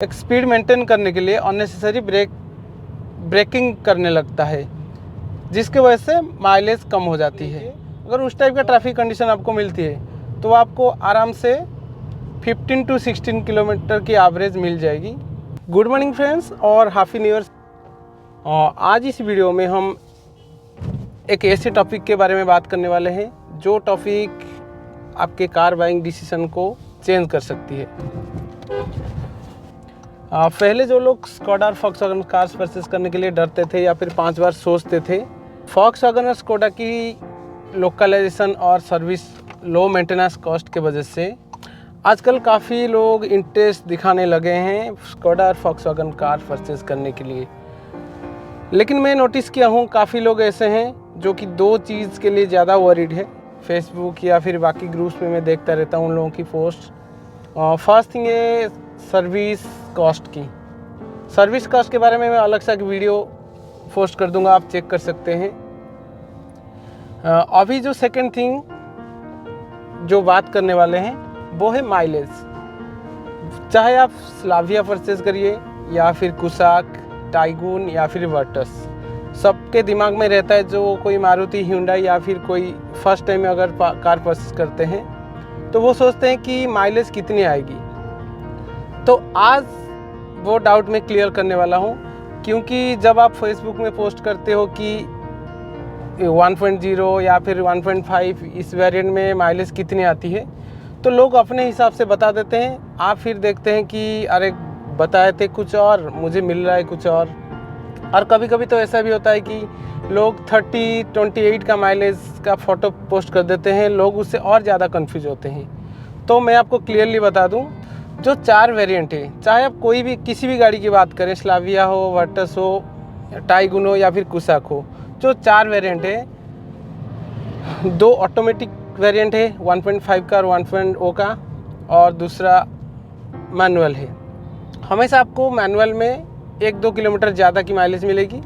एक speed maintain करने के लिए अननेसेसरी ब्रेकिंग करने लगता है, जिसके वजह से माइलेज कम हो जाती है। अगर उस टाइप का ट्रैफिक कंडीशन आपको मिलती है तो आपको आराम से 15 to 16 किलोमीटर की एवरेज मिल जाएगी। गुड मॉर्निंग फ्रेंड्स और हैप्पी न्यू ईयर। आज इस वीडियो में हम एक ऐसे टॉपिक के बारे में बात करने वाले हैं जो टॉपिक आपके कार बाइंग डिसीजन को चेंज कर सकती है। पहले जो लोग स्कोडा और फॉक्सवैगन कार्स परचेस करने के लिए डरते थे या फिर 5 बार सोचते थे, फॉक्सवैगन और स्कोडा की लोकलाइजेशन और सर्विस लो मेंटेनेंस कॉस्ट के वजह से आजकल काफ़ी लोग इंटरेस्ट दिखाने लगे हैं स्कोडा और फॉक्सवैगन कार परचेस करने के लिए। लेकिन मैं नोटिस किया हूँ काफ़ी लोग ऐसे हैं जो कि दो चीज़ के लिए ज़्यादा वरीड है। फेसबुक या फिर बाकी ग्रुप्स में मैं देखता रहता हूँ उन लोगों की पोस्ट। फर्स्ट थिंग है सर्विस कॉस्ट की। सर्विस कॉस्ट के बारे में मैं अलग से एक वीडियो पोस्ट कर दूंगा, आप चेक कर सकते हैं। अभी जो सेकंड थिंग जो बात करने वाले हैं वो है माइलेज। चाहे आप स्लाविया परचेज करिए या फिर कुसाक, टाइगून या फिर वर्टस, सबके दिमाग में रहता है जो कोई मारुति, ह्युंडई या फिर कोई फर्स्ट टाइम अगर कार परचेज करते हैं तो वो सोचते हैं कि माइलेज कितनी आएगी। तो आज वो डाउट मैं क्लियर करने वाला हूँ, क्योंकि जब आप फेसबुक में पोस्ट करते हो कि 1.0 या फिर 1.5 इस वेरिएंट में माइलेज कितनी आती है, तो लोग अपने हिसाब से बता देते हैं। आप फिर देखते हैं कि अरे बताए थे कुछ और, मुझे मिल रहा है कुछ और कभी कभी तो ऐसा भी होता है कि लोग 30-28 का माइलेज का फ़ोटो पोस्ट कर देते हैं, लोग उससे और ज़्यादा कंफ्यूज होते हैं। तो मैं आपको क्लियरली बता दूं, जो 4 वेरिएंट है, चाहे आप कोई भी किसी भी गाड़ी की बात करें, स्लाविया हो, वर्टस हो, टाइगून हो या फिर कुसाक हो, जो 4 वेरिएंट है, 2 ऑटोमेटिक वेरिएंट है 1.5 का और 1.0 का, और दूसरा मैनुअल है। हमेशा आपको मैनुअल में 1-2 किलोमीटर ज़्यादा की माइलेज मिलेगी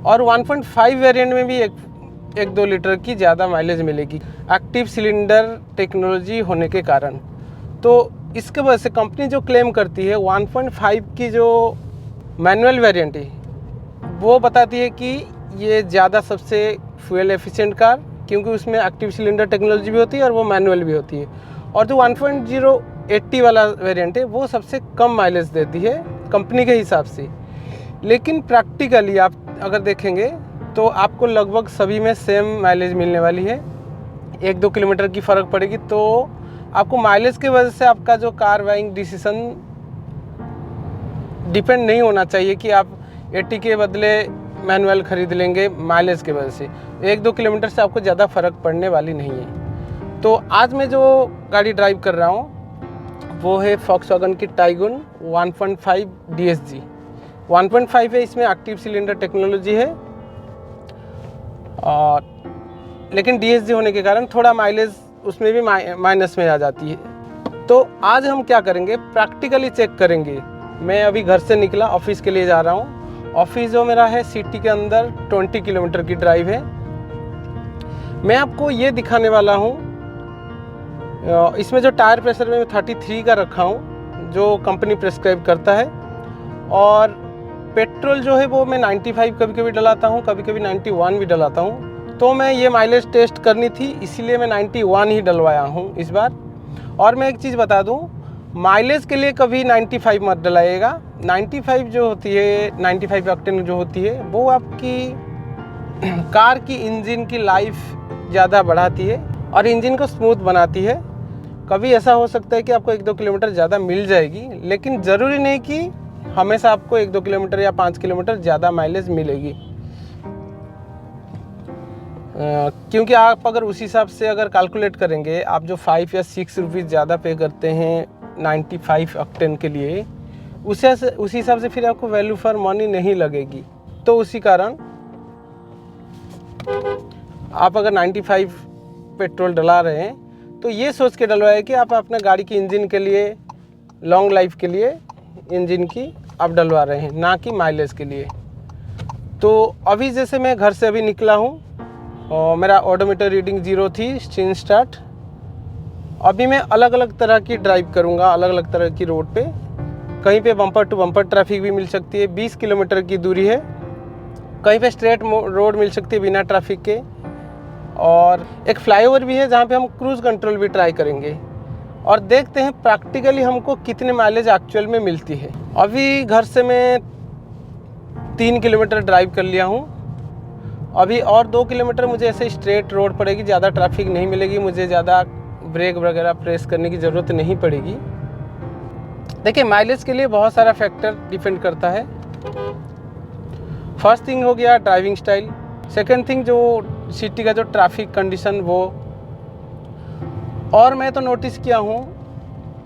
और 1.5 वेरिएंट में भी 1-2 लीटर की ज़्यादा माइलेज मिलेगी, एक्टिव सिलेंडर टेक्नोलॉजी होने के कारण। तो इसके वजह से कंपनी जो क्लेम करती है 1.5 की जो मैनुअल वेरिएंट है वो बताती है कि ये ज़्यादा सबसे फ्यूल एफिशिएंट कार, क्योंकि उसमें एक्टिव सिलेंडर टेक्नोलॉजी भी होती है और वो मैनुअल भी होती है। और जो 1.0 80 वाला वेरिएंट है वो सबसे कम माइलेज देती है कंपनी के हिसाब से। लेकिन प्रैक्टिकली आप अगर देखेंगे तो आपको लगभग सभी में सेम माइलेज मिलने वाली है, 1-2 किलोमीटर की फ़र्क पड़ेगी। तो आपको माइलेज की वजह से आपका जो कार बाइंग डिसीजन डिपेंड नहीं होना चाहिए कि आप 80 के बदले मैनुअल ख़रीद लेंगे माइलेज की वजह से। 1-2 किलोमीटर से आपको ज़्यादा फ़र्क पड़ने वाली नहीं है। तो आज मैं जो गाड़ी ड्राइव कर रहा हूँ वो है फॉक्सवैगन की टाइगून 1.5 DSG 1.5 है। इसमें एक्टिव सिलेंडर टेक्नोलॉजी है और लेकिन DSG होने के कारण थोड़ा माइलेज उसमें भी माइनस में आ जाती है। तो आज हम क्या करेंगे, प्रैक्टिकली चेक करेंगे। मैं अभी घर से निकला, ऑफिस के लिए जा रहा हूँ। ऑफिस जो मेरा है सिटी के अंदर 20 किलोमीटर की ड्राइव है। मैं आपको ये दिखाने वाला हूँ, इसमें जो टायर प्रेशर में 33 का रखा हूँ जो कंपनी प्रेस्क्राइब करता है, और पेट्रोल जो है वो मैं 95 कभी कभी डलाता हूँ, कभी कभी 91 भी डलाता हूँ। तो मैं ये माइलेज टेस्ट करनी थी, इसीलिए मैं 91 ही डलवाया हूँ इस बार। और मैं एक चीज़ बता दूँ, माइलेज के लिए कभी 95 मत डलाइएगा। 95 जो होती है, 95 ऑक्टेन जो होती है, वो आपकी कार की इंजन की लाइफ ज़्यादा बढ़ाती है और इंजन को स्मूथ बनाती है। कभी ऐसा हो सकता है कि आपको 1-2 किलोमीटर ज़्यादा मिल जाएगी, लेकिन ज़रूरी नहीं कि हमेशा आपको 1-2 किलोमीटर या 5 किलोमीटर ज़्यादा माइलेज मिलेगी। क्योंकि आप अगर उस हिसाब से अगर कैलकुलेट करेंगे, आप जो 5 या 6 रुपीज़ ज़्यादा पे करते हैं 95 ऑक्टेन के लिए, उसी हिसाब से फिर आपको वैल्यू फॉर मनी नहीं लगेगी। तो उसी कारण आप अगर 95 पेट्रोल डला रहे हैं तो ये सोच के डलवाए कि आप अपने गाड़ी की इंजन के लिए, लॉन्ग लाइफ के लिए इंजन की आप डलवा रहे हैं, ना कि माइलेज के लिए। तो अभी जैसे मैं घर से अभी निकला हूँ और मेरा ओडोमीटर रीडिंग 0 थी, स्टीन स्टार्ट। अभी मैं अलग अलग तरह की ड्राइव करूँगा, अलग अलग तरह की रोड पे। कहीं पे बम्पर टू बम्पर ट्रैफिक भी मिल सकती है, 20 किलोमीटर की दूरी है, कहीं पे स्ट्रेट रोड मिल सकती है बिना ट्रैफिक के, और एक फ्लाईओवर भी है जहाँ पे हम क्रूज़ कंट्रोल भी ट्राई करेंगे और देखते हैं प्रैक्टिकली हमको कितने माइलेज एक्चुअल में मिलती है। अभी घर से मैं 3 किलोमीटर ड्राइव कर लिया हूँ, अभी और 2 किलोमीटर मुझे ऐसे स्ट्रेट रोड पड़ेगी, ज़्यादा ट्रैफिक नहीं मिलेगी, मुझे ज़्यादा ब्रेक वगैरह प्रेस करने की ज़रूरत नहीं पड़ेगी। देखिए माइलेज के लिए बहुत सारा फैक्टर डिपेंड करता है। फर्स्ट थिंग हो गया ड्राइविंग स्टाइल, सेकंड थिंग जो सिटी का जो ट्रैफिक कंडीशन वो, और मैं तो नोटिस किया हूँ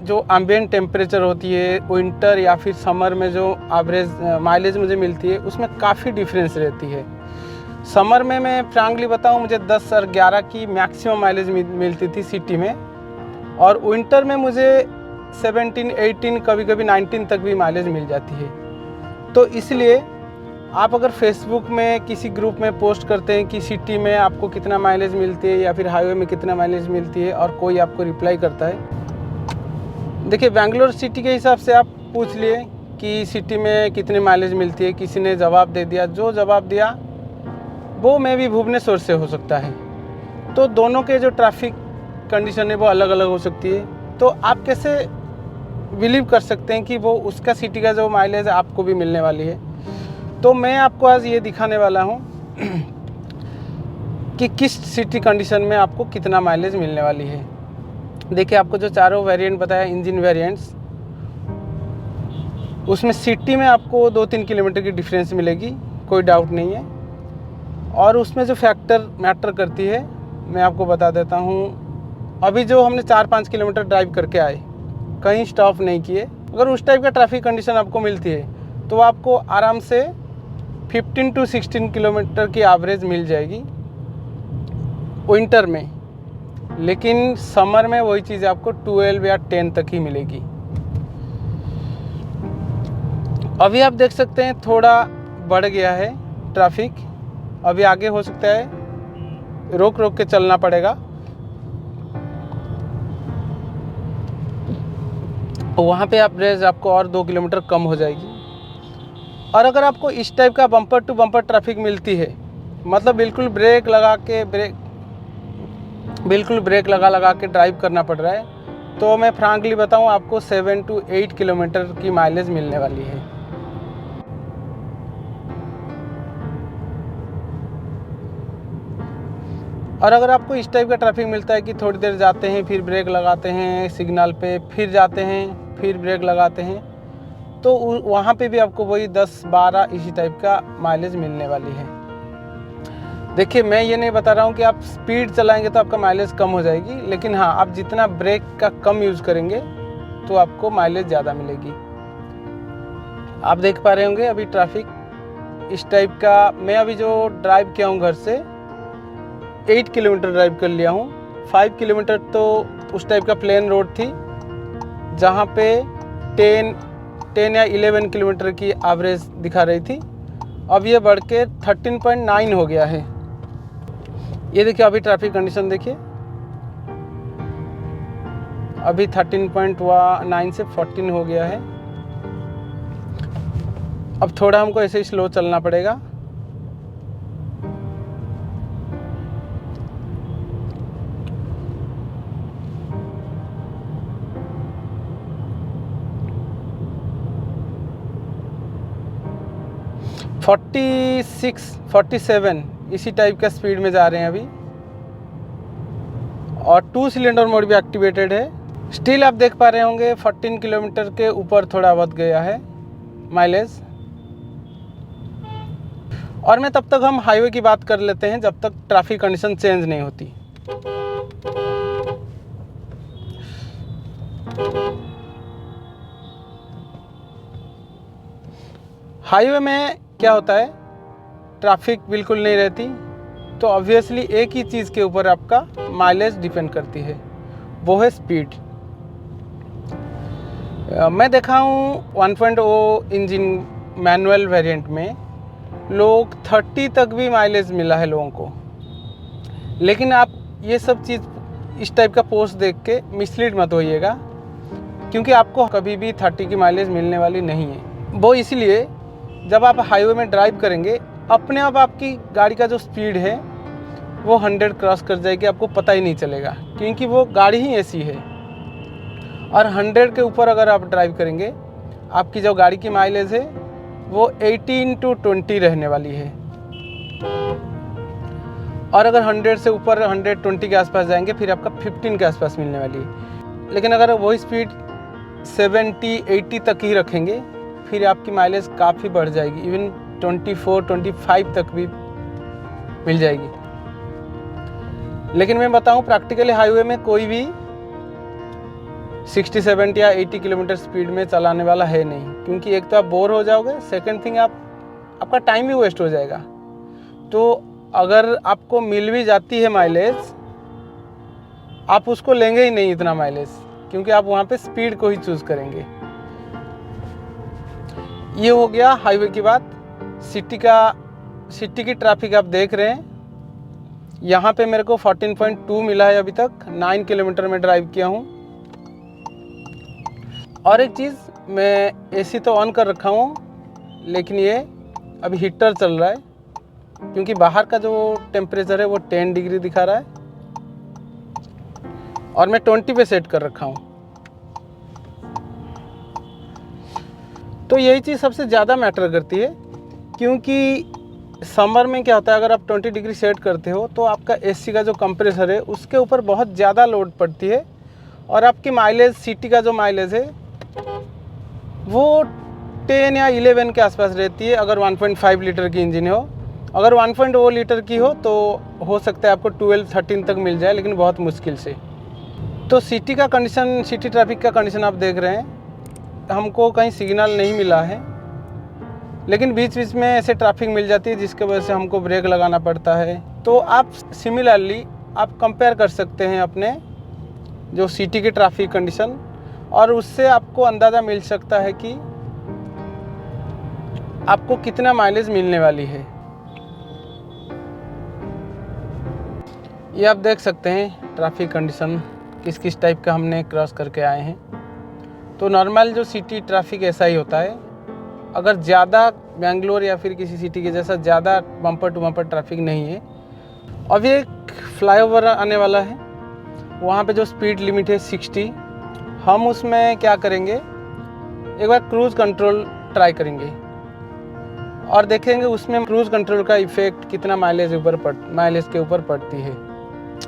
जो एम्बिएंट टेम्परेचर होती है विंटर या फिर समर में जो एवरेज माइलेज मुझे मिलती है उसमें काफ़ी डिफरेंस रहती है। समर में मैं फ्रैंकली बताऊँ मुझे 10 और 11 की मैक्सिमम माइलेज मिलती थी सिटी में, और विंटर में मुझे 17, 18 कभी कभी 19 तक भी माइलेज मिल जाती है। तो इसलिए आप अगर फेसबुक में किसी ग्रुप में पोस्ट करते हैं कि सिटी में आपको कितना माइलेज मिलती है या फिर हाईवे में कितना माइलेज मिलती है, और कोई आपको रिप्लाई करता है, देखिए बेंगलोर सिटी के हिसाब से आप पूछ लिए कि सिटी में कितनी माइलेज मिलती है, किसी ने जवाब दे दिया, जो जवाब दिया वो मे भी भुवनेश्वर से हो सकता है, तो दोनों के जो ट्रैफिक कंडीशन है वो अलग अलग हो सकती है। तो आप कैसे बिलीव कर सकते हैं कि वो उसका सिटी का जो माइलेज आपको भी मिलने वाली है? तो मैं आपको आज ये दिखाने वाला हूँ कि किस सिटी कंडीशन में आपको कितना माइलेज मिलने वाली है। देखिए आपको जो चारों वेरिएंट बताया इंजन वेरिएंट्स, उसमें सिटी में आपको 2-3 किलोमीटर की डिफरेंस मिलेगी, कोई डाउट नहीं है। और उसमें जो फैक्टर मैटर करती है मैं आपको बता देता हूँ। अभी जो हमने 4-5 किलोमीटर ड्राइव करके आए, कहीं स्टॉप नहीं किए, अगर उस टाइप का ट्रैफिक कंडीशन आपको मिलती है तो आपको आराम से 15 to 16 किलोमीटर की एवरेज मिल जाएगी विंटर में, लेकिन समर में वही चीज़ आपको 12 या 10 तक ही मिलेगी। अभी आप देख सकते हैं थोड़ा बढ़ गया है ट्रैफिक, अभी आगे हो सकता है रोक रोक के चलना पड़ेगा, वहाँ पे एवरेज आपको और 2 किलोमीटर कम हो जाएगी। और अगर आपको इस टाइप का बम्पर टू बम्पर ट्रैफिक मिलती है, मतलब बिल्कुल ब्रेक लगा के ड्राइव करना पड़ रहा है, तो मैं फ्रैंकली बताऊँ आपको 7 to 8 किलोमीटर की माइलेज मिलने वाली है। और अगर आपको इस टाइप का ट्रैफिक मिलता है कि थोड़ी देर जाते हैं फिर ब्रेक लगाते हैं सिग्नल पे, फिर जाते हैं फिर ब्रेक लगाते हैं, तो वहाँ पे भी आपको वही 10-12 इसी टाइप का माइलेज मिलने वाली है। देखिए मैं ये नहीं बता रहा हूँ कि आप स्पीड चलाएंगे तो आपका माइलेज कम हो जाएगी, लेकिन हाँ आप जितना ब्रेक का कम यूज़ करेंगे तो आपको माइलेज ज़्यादा मिलेगी। आप देख पा रहे होंगे अभी ट्रैफिक इस टाइप का। मैं अभी जो ड्राइव किया हूँ घर से 8 किलोमीटर ड्राइव कर लिया हूँ। 5 किलोमीटर तो उस टाइप का प्लेन रोड थी जहाँ पे 10 या 11 किलोमीटर की एवरेज दिखा रही थी, अब ये बढ़ के 13.9 हो गया है। ये देखिए अभी ट्रैफिक कंडीशन देखिए, अभी 13.9 से 14 हो गया है। अब थोड़ा हमको ऐसे ही स्लो चलना पड़ेगा। (46, 47) इसी टाइप का स्पीड में जा रहे हैं अभी, और 2 सिलेंडर मोड भी एक्टिवेटेड है। स्टिल आप देख पा रहे होंगे 14 किलोमीटर के ऊपर थोड़ा बढ़ गया है माइलेज। और मैं तब तक हम हाईवे की बात कर लेते हैं जब तक ट्रैफिक कंडीशन चेंज नहीं होती। हाईवे में क्या होता है, ट्रैफिक बिल्कुल नहीं रहती, तो ऑब्वियसली एक ही चीज़ के ऊपर आपका माइलेज डिपेंड करती है, वो है स्पीड। मैं देखा हूँ 1.0 इंजन मैनुअल वेरिएंट में लोग 30 तक भी माइलेज मिला है लोगों को। लेकिन आप ये सब चीज़ इस टाइप का पोस्ट देख के मिसलीड मत होइएगा। क्योंकि आपको कभी भी 30 की माइलेज मिलने वाली नहीं है। वो इसलिए जब आप हाईवे में ड्राइव करेंगे अपने आप आपकी गाड़ी का जो स्पीड है वो 100 क्रॉस कर जाएगी, आपको पता ही नहीं चलेगा, क्योंकि वो गाड़ी ही ऐसी है। और 100 के ऊपर अगर आप ड्राइव करेंगे आपकी जो गाड़ी की माइलेज है वो 18 to 20 रहने वाली है। और अगर 100 से ऊपर 120 के आसपास जाएंगे फिर आपका 15 के आसपास मिलने वाली है। लेकिन अगर वही स्पीड 70-80 तक ही रखेंगे फिर आपकी माइलेज काफ़ी बढ़ जाएगी, इवन 24-25 तक भी मिल जाएगी। लेकिन मैं बताऊं प्रैक्टिकली हाईवे में कोई भी 60, 70 या 80 किलोमीटर स्पीड में चलाने वाला है नहीं, क्योंकि एक तो आप बोर हो जाओगे, सेकंड थिंग आपका टाइम भी वेस्ट हो जाएगा। तो अगर आपको मिल भी जाती है माइलेज आप उसको लेंगे ही नहीं इतना माइलेज, क्योंकि आप वहाँ पे स्पीड को ही चूज़ करेंगे। ये हो गया हाईवे की बात। सिटी की ट्रैफिक आप देख रहे हैं, यहाँ पे मेरे को 14.2 मिला है अभी तक, 9 किलोमीटर में ड्राइव किया हूँ। और एक चीज़, मैं एसी तो ऑन कर रखा हूँ लेकिन ये अभी हीटर चल रहा है, क्योंकि बाहर का जो टेम्परेचर है वो 10 डिग्री दिखा रहा है और मैं 20 पे सेट कर रखा हूँ। तो यही चीज़ सबसे ज़्यादा मैटर करती है, क्योंकि समर में क्या होता है, अगर आप 20 डिग्री सेट करते हो तो आपका एसी का जो कंप्रेसर है उसके ऊपर बहुत ज़्यादा लोड पड़ती है और आपकी माइलेज, सिटी का जो माइलेज है वो 10 या 11 के आसपास रहती है अगर 1.5 लीटर की इंजन हो। अगर 1.0 लीटर की हो तो हो सकता है आपको 12-13 तक मिल जाए, लेकिन बहुत मुश्किल से। तो सिटी का कंडीशन, सिटी ट्रैफिक का कंडीशन आप देख रहे हैं, हमको कहीं सिग्नल नहीं मिला है, लेकिन बीच बीच में ऐसे ट्रैफिक मिल जाती है जिसके वजह से हमको ब्रेक लगाना पड़ता है। तो आप सिमिलरली आप कंपेयर कर सकते हैं अपने जो सिटी की ट्रैफिक कंडीशन, और उससे आपको अंदाज़ा मिल सकता है कि आपको कितना माइलेज मिलने वाली है। ये आप देख सकते हैं ट्रैफिक कंडीशन किस किस टाइप का हमने क्रॉस करके आए हैं। तो नॉर्मल जो सिटी ट्रैफिक ऐसा ही होता है। अगर ज़्यादा बेंगलोर या फिर किसी सिटी के जैसा ज़्यादा बम्पर टू बम्पर ट्रैफिक नहीं है। अभी एक फ्लाईओवर आने वाला है, वहाँ पे जो स्पीड लिमिट है 60, हम उसमें क्या करेंगे, एक बार क्रूज़ कंट्रोल ट्राई करेंगे और देखेंगे उसमें क्रूज़ कंट्रोल का इफ़ेक्ट कितना माइलेज के ऊपर पड़ती है।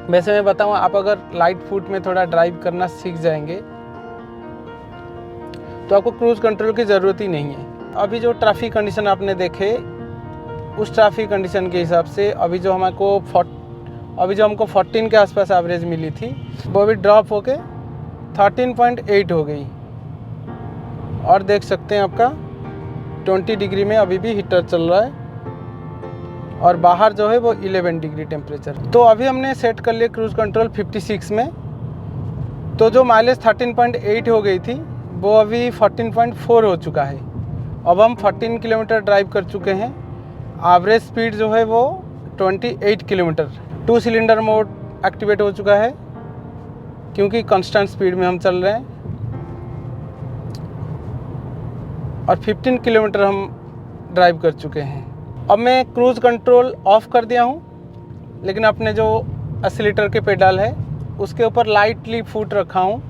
वैसे मैं बताऊँ, आप अगर लाइट फुट में थोड़ा ड्राइव करना सीख जाएंगे तो आपको क्रूज़ कंट्रोल की ज़रूरत ही नहीं है। अभी जो ट्रैफिक कंडीशन आपने देखे, उस ट्रैफिक कंडीशन के हिसाब से अभी जो हमको 14 के आसपास एवरेज मिली थी वो अभी ड्रॉप होके 13.8 हो गई। और देख सकते हैं आपका 20 डिग्री में अभी भी हीटर चल रहा है और बाहर जो है वो 11 डिग्री टेम्परेचर। तो अभी हमने सेट कर लिया क्रूज़ कंट्रोल 56 में, तो जो माइलेज 13.8 हो गई थी वो अभी 14.4 हो चुका है। अब हम 14 किलोमीटर ड्राइव कर चुके हैं, एवरेज स्पीड जो है वो 28 किलोमीटर। 2 सिलेंडर मोड एक्टिवेट हो चुका है क्योंकि कांस्टेंट स्पीड में हम चल रहे हैं, और 15 किलोमीटर हम ड्राइव कर चुके हैं। अब मैं क्रूज़ कंट्रोल ऑफ कर दिया हूँ, लेकिन अपने जो एक्सीलेटर के पेडल है उसके ऊपर लाइटली फुट रखा हूँ।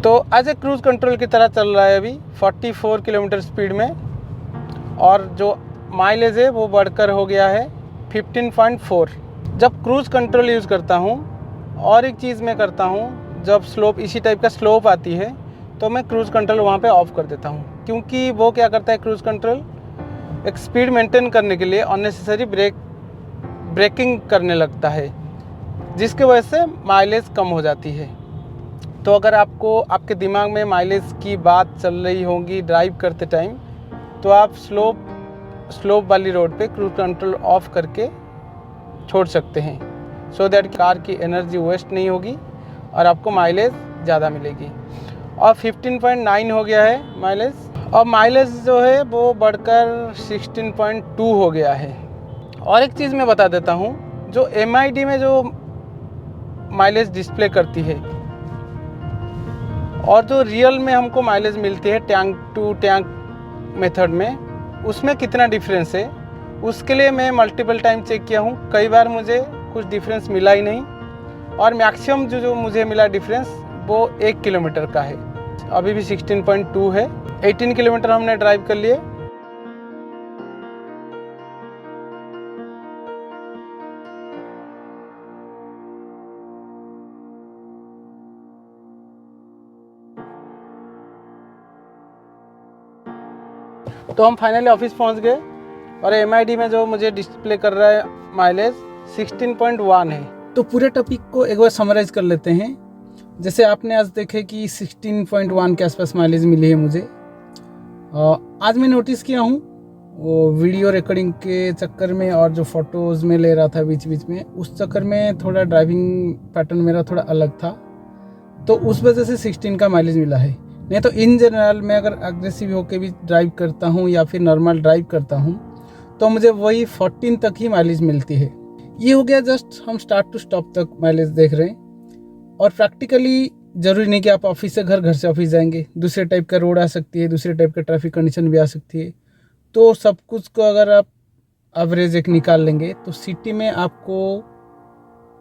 तो एज ए क्रूज़ कंट्रोल की तरह चल रहा है अभी 44 किलोमीटर स्पीड में, और जो माइलेज है वो बढ़कर हो गया है 15.4। जब क्रूज़ कंट्रोल यूज़ करता हूँ, और एक चीज़ मैं करता हूँ, जब स्लोप इसी टाइप का स्लोप आती है तो मैं क्रूज़ कंट्रोल वहाँ पे ऑफ कर देता हूँ, क्योंकि वो क्या करता है, क्रूज़ कंट्रोल एक स्पीड मेंटेन करने के लिए अननेसेसरी ब्रेकिंग करने लगता है, जिसके वजह से माइलेज कम हो जाती है। तो अगर आपके दिमाग में माइलेज की बात चल रही होगी ड्राइव करते टाइम, तो आप स्लोप वाली रोड पे क्रूज़ कंट्रोल ऑफ करके छोड़ सकते हैं, सो दैट कार की एनर्जी वेस्ट नहीं होगी और आपको माइलेज ज़्यादा मिलेगी। और 15.9 हो गया है माइलेज, और माइलेज जो है वो बढ़कर 16.2 हो गया है। और एक चीज़ मैं बता देता हूँ, जो MID में जो माइलेज डिस्प्ले करती है और जो रियल में हमको माइलेज मिलती है टैंक टू टैंक मेथड में, उसमें कितना डिफरेंस है, उसके लिए मैं मल्टीपल टाइम चेक किया हूँ। कई बार मुझे कुछ डिफरेंस मिला ही नहीं, और मैक्सिमम जो मुझे मिला डिफरेंस वो 1 किलोमीटर का है। अभी भी 16.2 है। 18 किलोमीटर हमने ड्राइव कर लिए। तो हम फाइनली ऑफिस पहुंच गए, और MID में जो मुझे डिस्प्ले कर रहा है माइलेज 16.1 है। तो पूरे टॉपिक को एक बार समराइज कर लेते हैं। जैसे आपने आज देखे कि 16.1 के आसपास माइलेज मिली है मुझे। आज मैं नोटिस किया हूँ वो वीडियो रिकॉर्डिंग के चक्कर में और जो फोटोज़ में ले रहा था बीच बीच में, उस चक्कर में थोड़ा ड्राइविंग पैटर्न मेरा थोड़ा अलग था, तो उस वजह से 16 का माइलेज मिला है। नहीं तो इन जनरल मैं अगर अग्रेसिव होकर भी ड्राइव करता हूँ या फिर नॉर्मल ड्राइव करता हूँ तो मुझे वही 14 तक ही माइलेज मिलती है। ये हो गया जस्ट हम स्टार्ट टू स्टॉप तक माइलेज देख रहे हैं। और प्रैक्टिकली ज़रूरी नहीं कि आप ऑफिस से घर, घर से ऑफिस जाएंगे। दूसरे टाइप का रोड आ सकती है, दूसरे टाइप का ट्रैफिक कंडीशन भी आ सकती है। तो सब कुछ को अगर आप एवरेज एक निकाल लेंगे तो सिटी में आपको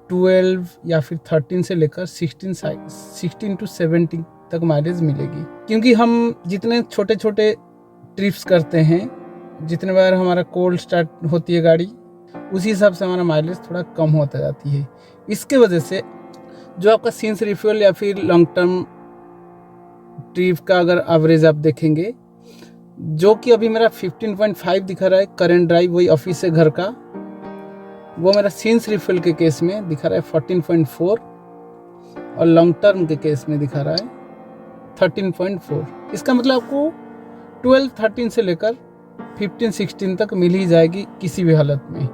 12 या फिर 13 से लेकर 16 टू 17 तक माइलेज मिलेगी। क्योंकि हम जितने छोटे छोटे ट्रिप्स करते हैं, जितने बार हमारा कोल्ड स्टार्ट होती है गाड़ी, उसी हिसाब से हमारा माइलेज थोड़ा कम होता जाती है। इसके वजह से जो आपका सीन्स रिफ्यूल या फिर लॉन्ग टर्म ट्रिप का अगर एवरेज आप देखेंगे, जो कि अभी मेरा 15.5 दिखा रहा है करेंट ड्राइव, वही ऑफिस से घर का, वो मेरा सीन्स रिफ्यूल के केस में दिखा रहा है 14.4 और लॉन्ग टर्म के केस में दिखा रहा है 13.4। इसका मतलब आपको 12, 13 से लेकर 15, 16 तक मिल ही जाएगी किसी भी हालत में,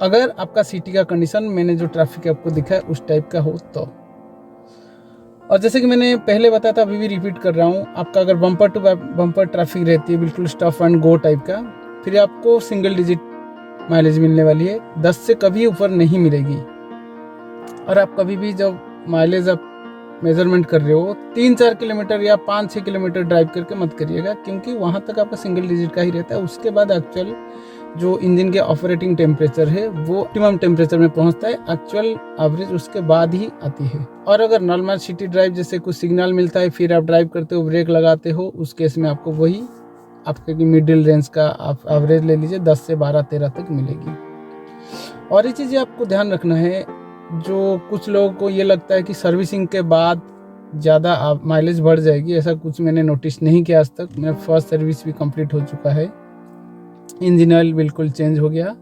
अगर आपका सिटी का कंडीशन मैंने जो ट्रैफिक आपको दिखा है उस टाइप का हो तो। और जैसे कि मैंने पहले बताया था, अभी भी रिपीट कर रहा हूँ, आपका अगर बम्पर टू बम्पर ट्रैफिक रहती है, बिल्कुल स्टॉप एंड गो टाइप का, फिर आपको सिंगल डिजिट माइलेज मिलने वाली है, 10 से कभी ऊपर नहीं मिलेगी। और आप कभी भी जब माइलेज आप मेजरमेंट कर रहे हो 3-4 किलोमीटर या 5-6 किलोमीटर ड्राइव करके मत करिएगा, क्योंकि वहाँ तक आपका सिंगल डिजिट का ही रहता है। उसके बाद एक्चुअल जो इंजन के ऑपरेटिंग टेम्परेचर है वो ऑप्टिमम टेम्परेचर में पहुँचता है, एक्चुअल एवरेज उसके बाद ही आती है। और अगर नॉर्मल सिटी ड्राइव जैसे कुछ सिग्नल मिलता है, फिर आप ड्राइव करते हो, ब्रेक लगाते हो, उस केस में आपको वही आपके मिडिल रेंज का आप एवरेज ले लीजिए 10 से 12-13 तक मिलेगी। और ये चीज़ें आपको ध्यान रखना है, जो कुछ लोगों को ये लगता है कि सर्विसिंग के बाद ज़्यादा माइलेज बढ़ जाएगी, ऐसा कुछ मैंने नोटिस नहीं किया आज तक। मेरा फर्स्ट सर्विस भी कंप्लीट हो चुका है, इंजन ऑयल बिल्कुल चेंज हो गया,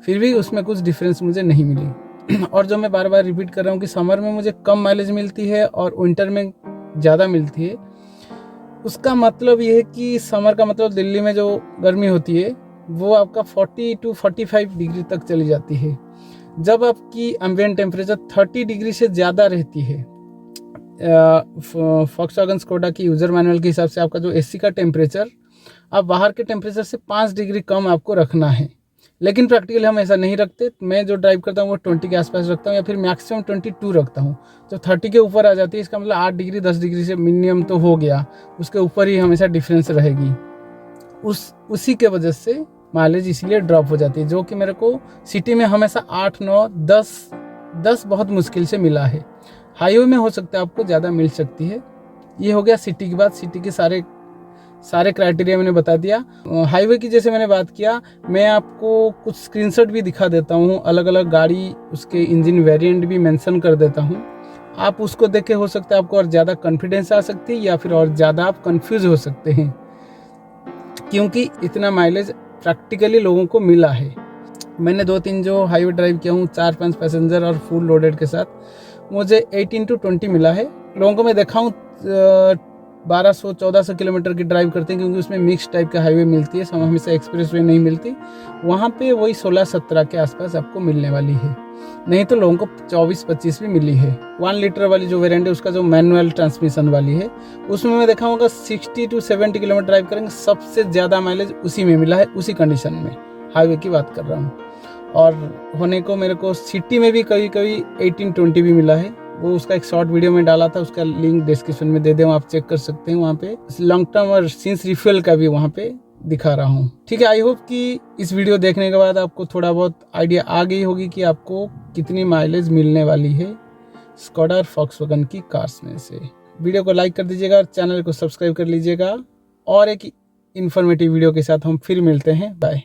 फिर भी उसमें कुछ डिफरेंस मुझे नहीं मिली। और जो मैं बार बार रिपीट कर रहा हूँ कि समर में मुझे कम माइलेज मिलती है और विंटर में ज़्यादा मिलती है, उसका मतलब ये है कि समर का मतलब दिल्ली में जो गर्मी होती है वो आपका 40 टू 45 डिग्री तक चली जाती है, जब आपकी एम्बिएंट टेम्परेचर 30 डिग्री से ज़्यादा रहती है। फॉक्सवैगन स्कोडा की यूज़र मैनुअल के हिसाब से आपका जो एसी का टेम्परेचर आप बाहर के टेम्परेचर से 5 डिग्री कम आपको रखना है, लेकिन प्रैक्टिकली हम ऐसा नहीं रखते। मैं जो ड्राइव करता हूँ वो 20 के आसपास रखता हूँ, या फिर मैक्सिमम 22 रखता हूँ। जब 30 के ऊपर आ जाती है, इसका मतलब 8 डिग्री 10 डिग्री से मिनिमम तो हो गया, उसके ऊपर ही हमेशा डिफरेंस रहेगी। उसी के वजह से माइलेज इसीलिए ड्रॉप हो जाती है, जो कि मेरे को सिटी में हमेशा 8, 9, 10 बहुत मुश्किल से मिला है। हाईवे में हो सकता है आपको ज़्यादा मिल सकती है। ये हो गया सिटी की बात। सिटी के सारे क्राइटेरिया मैंने बता दिया। हाईवे की जैसे मैंने बात किया, मैं आपको कुछ स्क्रीनशॉट भी दिखा देता हूँ, अलग अलग गाड़ी उसके इंजन वेरिएंट भी मेंशन कर देता हूँ। आप उसको देख के हो सकता है आपको और ज़्यादा कॉन्फिडेंस आ सकती है, या फिर और ज़्यादा आप कंफ्यूज हो सकते हैं, क्योंकि इतना माइलेज प्रैक्टिकली लोगों को मिला है। मैंने 2-3 जो हाईवे ड्राइव किया हूँ 4-5 पैसेंजर और फुल लोडेड के साथ, मुझे 18 टू 20 मिला है। लोगों को मैं देखा हूँ 1200-1400 किलोमीटर की ड्राइव करते हैं, क्योंकि उसमें मिक्स टाइप का हाईवे मिलती है, हमेशा एक्सप्रेस वे नहीं मिलती। वहाँ पे वही 16-17 के आसपास आपको मिलने वाली है, नहीं तो लोगों को 24-25 भी मिली है। 1 लीटर वाली जो वेरिएंट है उसका जो मैनुअल ट्रांसमिशन वाली है, उसमें मैं देखा होगा 60 टू 70 किलोमीटर ड्राइव करेंगे, सबसे ज़्यादा माइलेज उसी में मिला है, उसी कंडीशन में हाईवे की बात कर रहा हूँ। और होने को मेरे को सिटी में भी कभी कभी 18-20 भी मिला है, वो उसका एक शॉर्ट वीडियो में डाला था, उसका लिंक डिस्क्रिप्शन में दे दें, आप चेक कर सकते हैं। वहाँ पे लॉन्ग टर्म और सिंस रिफ्यूल का भी वहाँ पे दिखा रहा हूँ। ठीक है, आई होप कि इस वीडियो देखने के बाद आपको थोड़ा बहुत आइडिया आ गई होगी कि आपको कितनी माइलेज मिलने वाली है स्कोडा और फॉक्सवैगन की कार्स में से। वीडियो को लाइक कर दीजिएगा और चैनल को सब्सक्राइब कर लीजिएगा। और एक इन्फॉर्मेटिव वीडियो के साथ हम फिर मिलते हैं। बाय।